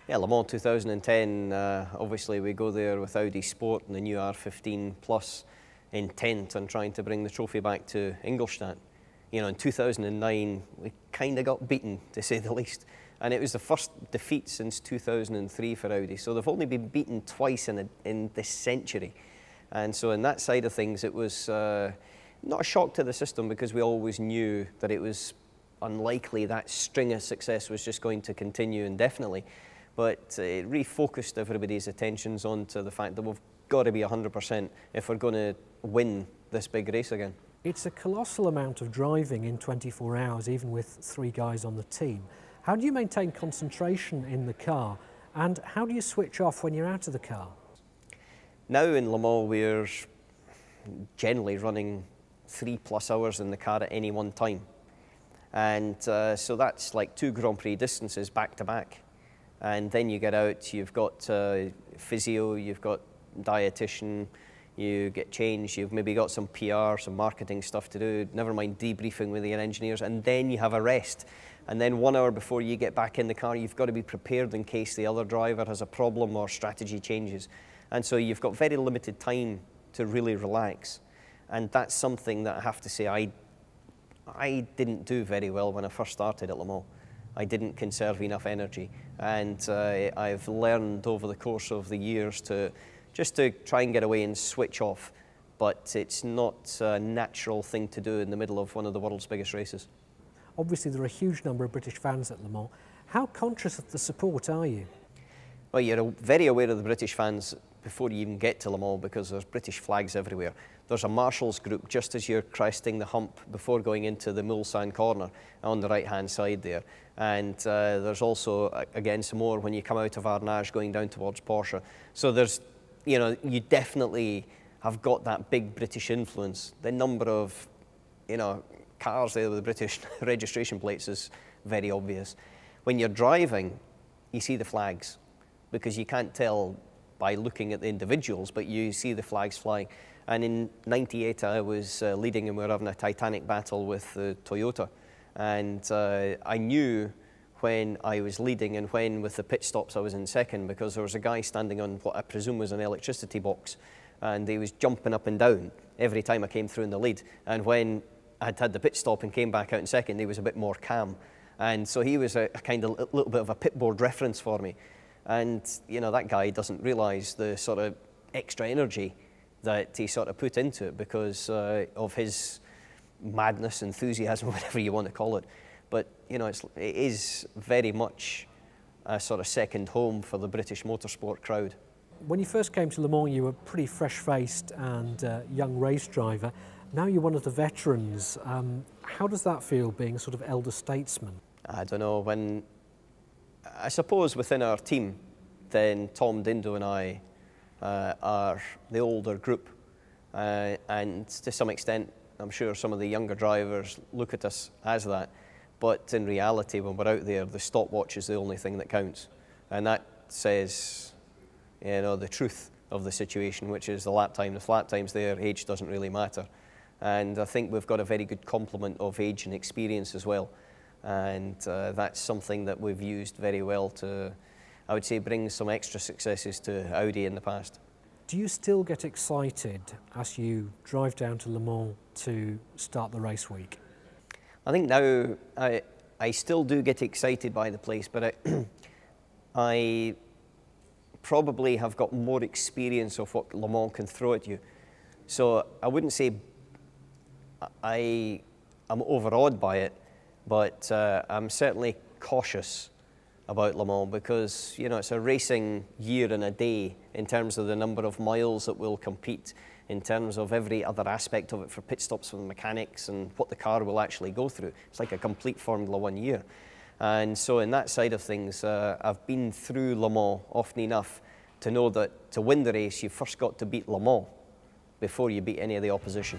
Yeah, Le Mans 2010, obviously we go there with Audi Sport and the new R15 Plus, intent on trying to bring the trophy back to Ingolstadt. You know, in 2009, we kind of got beaten, to say the least. And it was the first defeat since 2003 for Audi. So they've only been beaten twice in this century. And so in that side of things, it was not a shock to the system, because we always knew that it was unlikely that string of success was just going to continue indefinitely. But it refocused everybody's attentions onto the fact that we've got to be 100% if we're going to win this big race again. It's a colossal amount of driving in 24 hours, even with 3 guys on the team. How do you maintain concentration in the car, and how do you switch off when you're out of the car? Now in Le Mans, we're generally running 3+ hours in the car at any one time. And so that's like 2 Grand Prix distances back to back. And then you get out, you've got physio, you've got dietitian, you get changed, you've maybe got some PR, some marketing stuff to do, never mind debriefing with your engineers, and then you have a rest. And then 1 hour before you get back in the car, you've got to be prepared in case the other driver has a problem or strategy changes. And so you've got very limited time to really relax. And that's something that I have to say I didn't do very well when I first started at Le Mans. I didn't conserve enough energy, and I've learned over the course of the years to try and get away and switch off, but it's not a natural thing to do in the middle of one of the world's biggest races. Obviously there are a huge number of British fans at Le Mans. How conscious of the support are you? Well, you're very aware of the British fans before you even get to Le Mans, because there's British flags everywhere. There's a marshals group just as you're cresting the hump before going into the Mulsanne corner on the right-hand side there. And there's also, again, some more when you come out of Arnage going down towards Porsche. So there's, you know, you definitely have got that big British influence. The number of, you know, cars there with the British registration plates is very obvious. When you're driving, you see the flags, because you can't tell by looking at the individuals, but you see the flags flying. And in '98, I was leading, and we were having a titanic battle with Toyota. And I knew when I was leading and when with the pit stops I was in second, because there was a guy standing on what I presume was an electricity box, and he was jumping up and down every time I came through in the lead. And when I'd had the pit stop and came back out in second, he was a bit more calm. And so he was a kind of little bit of a pit board reference for me. And, you know, that guy doesn't realise the sort of extra energy that he sort of put into it because of his madness, enthusiasm, whatever you want to call it. But, you know, it is very much a sort of second home for the British motorsport crowd. When you first came to Le Mans, you were pretty fresh-faced and young race driver. Now you're one of the veterans. How does that feel, being a sort of elder statesman? I don't know. I suppose within our team, then Tom Dindo and I are the older group, and to some extent I'm sure some of the younger drivers look at us as that, but in reality when we're out there the stopwatch is the only thing that counts, and that says, you know, the truth of the situation, which is the lap time. The lap time's there, age doesn't really matter, and I think we've got a very good complement of age and experience as well. And that's something that we've used very well to, I would say, bring some extra successes to Audi in the past. Do you still get excited as you drive down to Le Mans to start the race week? I think now I still do get excited by the place, but I probably have got more experience of what Le Mans can throw at you. So I wouldn't say I'm overawed by it, but I'm certainly cautious about Le Mans because, you know, it's a racing year and a day in terms of the number of miles that we'll compete, in terms of every other aspect of it for pit stops for the mechanics and what the car will actually go through. It's like a complete Formula One year. And so in that side of things, I've been through Le Mans often enough to know that to win the race, you've first got to beat Le Mans before you beat any of the opposition.